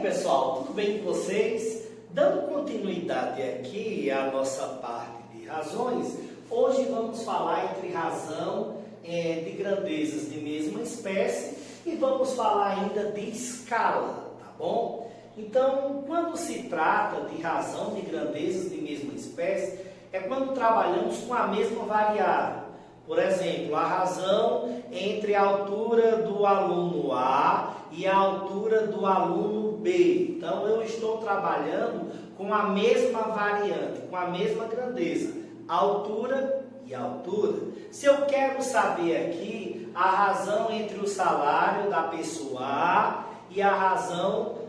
pessoal, tudo bem com vocês? Dando continuidade aqui à nossa parte de razões, hoje vamos falar entre razão de grandezas de mesma espécie e vamos falar ainda de escala, tá bom? Então, quando se trata de razão de grandezas de mesma espécie, é quando trabalhamos com a mesma variável. Por exemplo, a razão entre a altura do aluno A e a altura do aluno B. Então, eu estou trabalhando com a mesma variante, com a mesma grandeza, altura e altura. Se eu quero saber aqui a razão entre o salário da pessoa A e a razão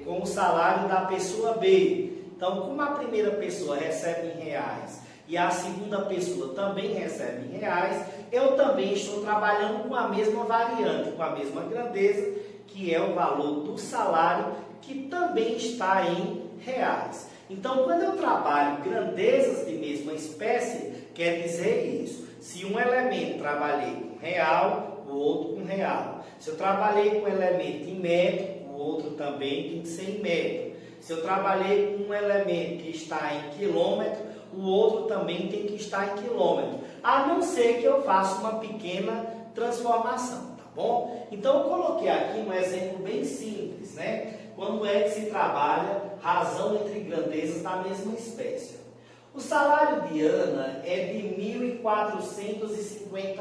com o salário da pessoa B. Então, como a primeira pessoa recebe em reais e a segunda pessoa também recebe em reais, eu também estou trabalhando com a mesma variante, com a mesma grandeza, que é o valor do salário, que também está em reais. Então, quando eu trabalho grandezas de mesma espécie, quer dizer isso. Se um elemento trabalhei com real, o outro com real. Se eu trabalhei com elemento em metro, o outro também tem que ser em metro. Se eu trabalhei com um elemento que está em quilômetro, o outro também tem que estar em quilômetro, a não ser que eu faça uma pequena transformação, tá bom? Então, eu coloquei aqui um exemplo bem simples, né? Quando é que se trabalha razão entre grandezas da mesma espécie. O salário de Ana é de R$ 1.450.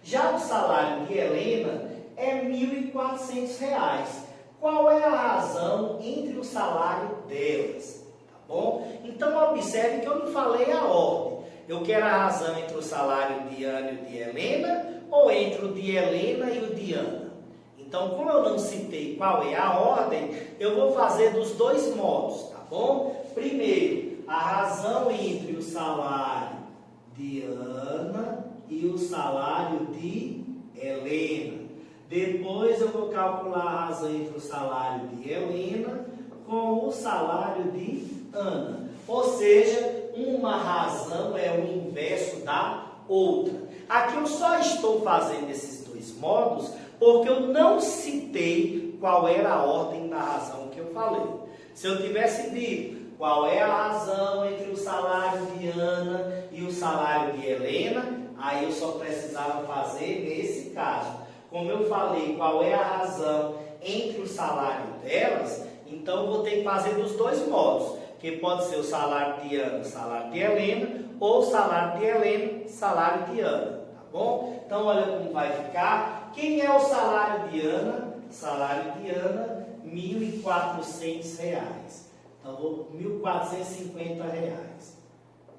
Já o salário de Helena é R$ 1.400. Qual é a razão entre o salário delas? Bom, então observe que eu não falei a ordem. Eu quero a razão entre o salário de Ana e o de Helena, ou entre o de Helena e o de Ana. Então, como eu não citei qual é a ordem, eu vou fazer dos dois modos, tá bom? Primeiro, a razão entre o salário de Ana e o salário de Helena. Depois eu vou calcular a razão entre o salário de Helena com o salário de Ana. Ou seja, uma razão é o inverso da outra. Aqui eu só estou fazendo esses dois modos porque eu não citei qual era a ordem da razão que eu falei. Se eu tivesse dito qual é a razão entre o salário de Ana e o salário de Helena, aí eu só precisava fazer nesse caso. Como eu falei qual é a razão entre o salário delas, então eu vou ter que fazer dos dois modos, que pode ser o salário de Ana, salário de Helena, ou o salário de Helena, salário de Ana, tá bom? Então olha como vai ficar. Quem é o salário de Ana? Salário de Ana, R$ 1.400. Então vou R$ 1.450.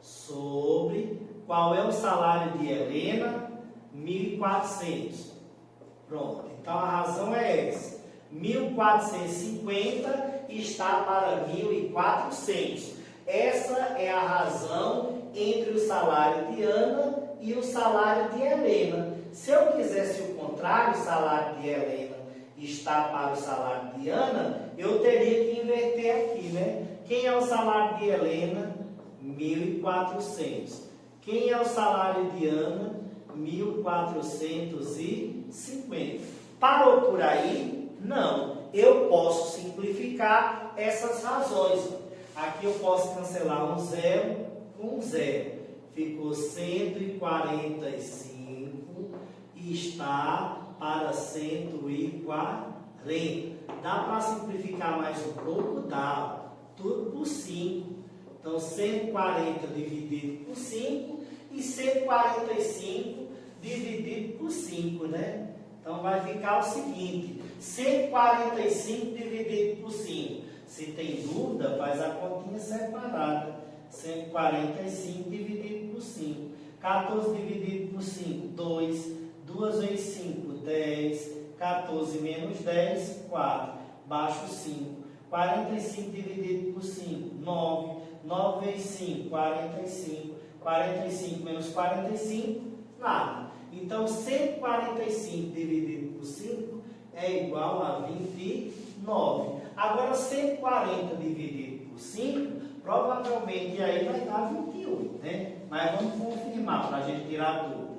Sobre qual é o salário de Helena? 1.400. Pronto, então a razão é essa. 1.450 está para 1.400. Essa é a razão entre o salário de Ana e o salário de Helena. Se eu quisesse o contrário, o salário de Helena está para o salário de Ana, eu teria que inverter aqui, né? Quem é o salário de Helena? 1.400. Quem é o salário de Ana? 1.450. Parou por aí? Não. Eu posso simplificar essas razões. Aqui eu posso cancelar um zero com um zero. Ficou 145 e está para 140. Dá para simplificar mais um pouco? Dá. Tudo por 5. Então, 140 dividido por 5 e 145 dividido por 5, né? Então, vai ficar o seguinte, 145 dividido por 5. Se tem dúvida, faz a continha separada. 145 dividido por 5. 14 dividido por 5, 2. 2 vezes 5, 10. 14 menos 10, 4. Baixo 5. 45 dividido por 5, 9. 9 vezes 5, 45. 45 menos 45, nada. Então, 145 dividido por 5 é igual a 29. Agora, 140 dividido por 5, provavelmente aí vai dar 28, né? Mas vamos confirmar para a gente tirar a dúvida.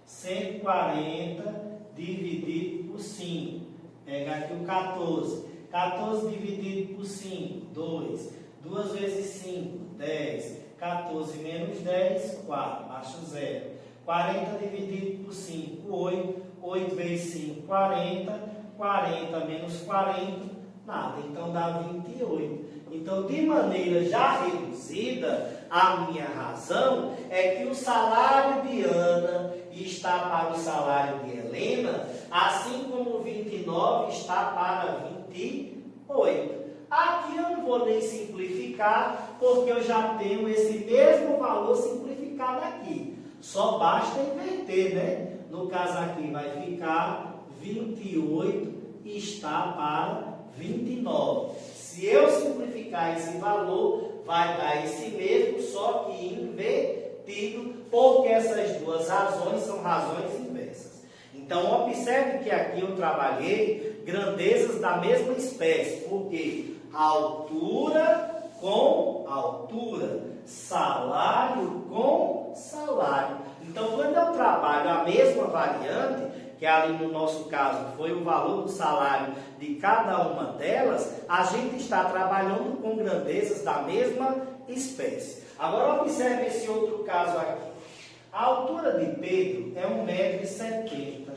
140 dividido por 5. Pega aqui o 14. 14 dividido por 5, 2. 2 vezes 5, 10. 14 menos 10, 4. Baixa 0. 40 dividido por 5, 8. 8 vezes 5, 40. 40 menos 40, nada. Então, dá 28. Então, de maneira já reduzida, a minha razão é que o salário de Ana está para o salário de Helena, assim como o 29 está para 28. Aqui eu não vou nem simplificar, porque eu já tenho esse mesmo valor simplificado aqui. Só basta inverter, né? No caso aqui vai ficar 28 está para 29. Se eu simplificar esse valor, vai dar esse mesmo, só que invertido, porque essas duas razões são razões inversas. Então, observe que aqui eu trabalhei grandezas da mesma espécie, porque altura com altura, salário com salário. Então, quando eu trabalho a mesma variante, que ali no nosso caso foi o valor do salário de cada uma delas, a gente está trabalhando com grandezas da mesma espécie. Agora observe esse outro caso aqui. A altura de Pedro é 1,70 m.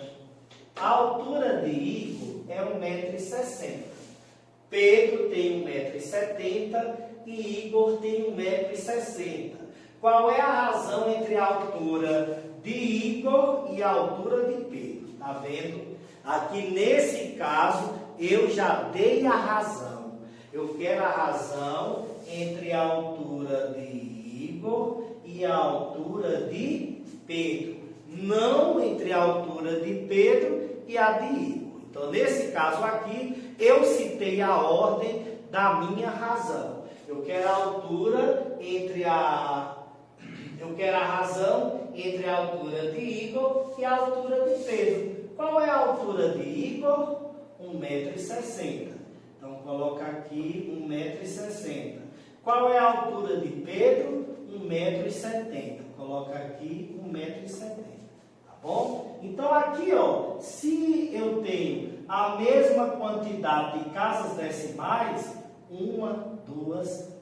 A altura de Igor é 1,60 m. Pedro tem 1,70 m e Igor tem 1,60 m. Qual é a razão entre a altura de Igor e a altura de Pedro? Está vendo? Aqui nesse caso, eu já dei a razão. Eu quero a razão entre a altura de Igor e a altura de Pedro. Não entre a altura de Pedro e a de Igor. Então, nesse caso aqui, eu citei a ordem da minha razão. Eu quero a altura entre Eu quero a razão entre a altura de Igor e a altura de Pedro. Qual é a altura de Igor? 1,60 m. Então, coloca aqui 1,60 m. Qual é a altura de Pedro? 1,70 m. Coloca aqui 1,70 m. Tá bom? Então, aqui, ó, se eu tenho a mesma quantidade de casas decimais, 1, 2,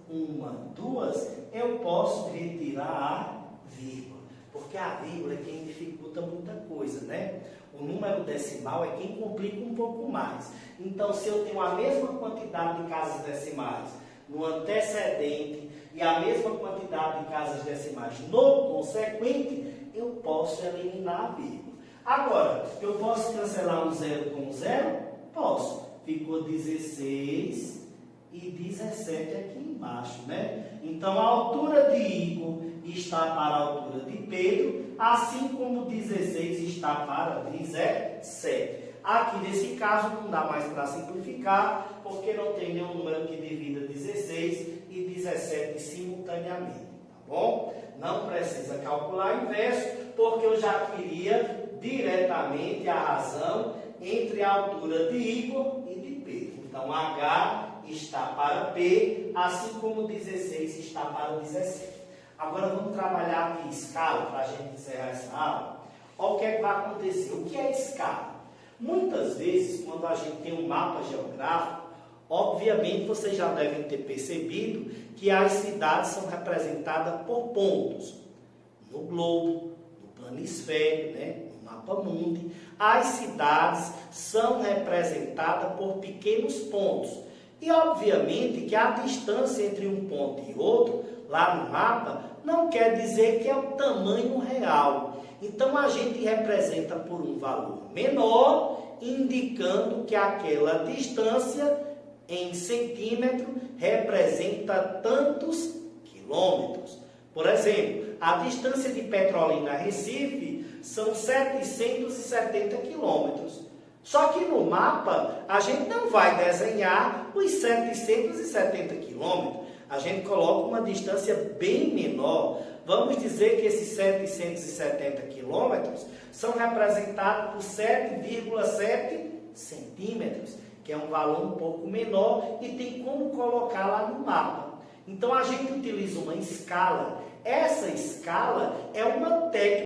2, eu posso retirar a vírgula, porque a vírgula é quem dificulta muita coisa, né? O número decimal é quem complica um pouco mais. Então, se eu tenho a mesma quantidade de casas decimais no antecedente e a mesma quantidade de casas decimais no consequente, eu posso eliminar a vírgula. Agora, eu posso cancelar um zero com um zero? Posso. Ficou 16 e 17 aqui embaixo, né? Então, a altura de Igor está para a altura de Pedro, assim como 16 está para 17. Aqui, nesse caso, não dá mais para simplificar, porque não tem nenhum número que divida 16 e 17 simultaneamente, tá bom? Não precisa calcular inverso, porque eu já queria diretamente a razão entre a altura de Igor e de Pedro. Então, H está para P, assim como 16 está para 17. Agora vamos trabalhar aqui escala, para a gente encerrar essa aula. Olha o que é que vai acontecer. O que é escala? Muitas vezes, quando a gente tem um mapa geográfico, obviamente vocês já devem ter percebido que as cidades são representadas por pontos. No globo, no planisfério, né? No mapa mundi, as cidades são representadas por pequenos pontos. E, obviamente, que a distância entre um ponto e outro, lá no mapa, não quer dizer que é o tamanho real. Então, a gente representa por um valor menor, indicando que aquela distância, em centímetro, representa tantos quilômetros. Por exemplo, a distância de Petrolina a Recife são 770 quilômetros. Só que no mapa, a gente não vai desenhar os 770 quilômetros. A gente coloca uma distância bem menor. Vamos dizer que esses 770 quilômetros são representados por 7,7 centímetros, que é um valor um pouco menor e tem como colocar lá no mapa. Então, a gente utiliza uma escala. Essa escala é uma técnica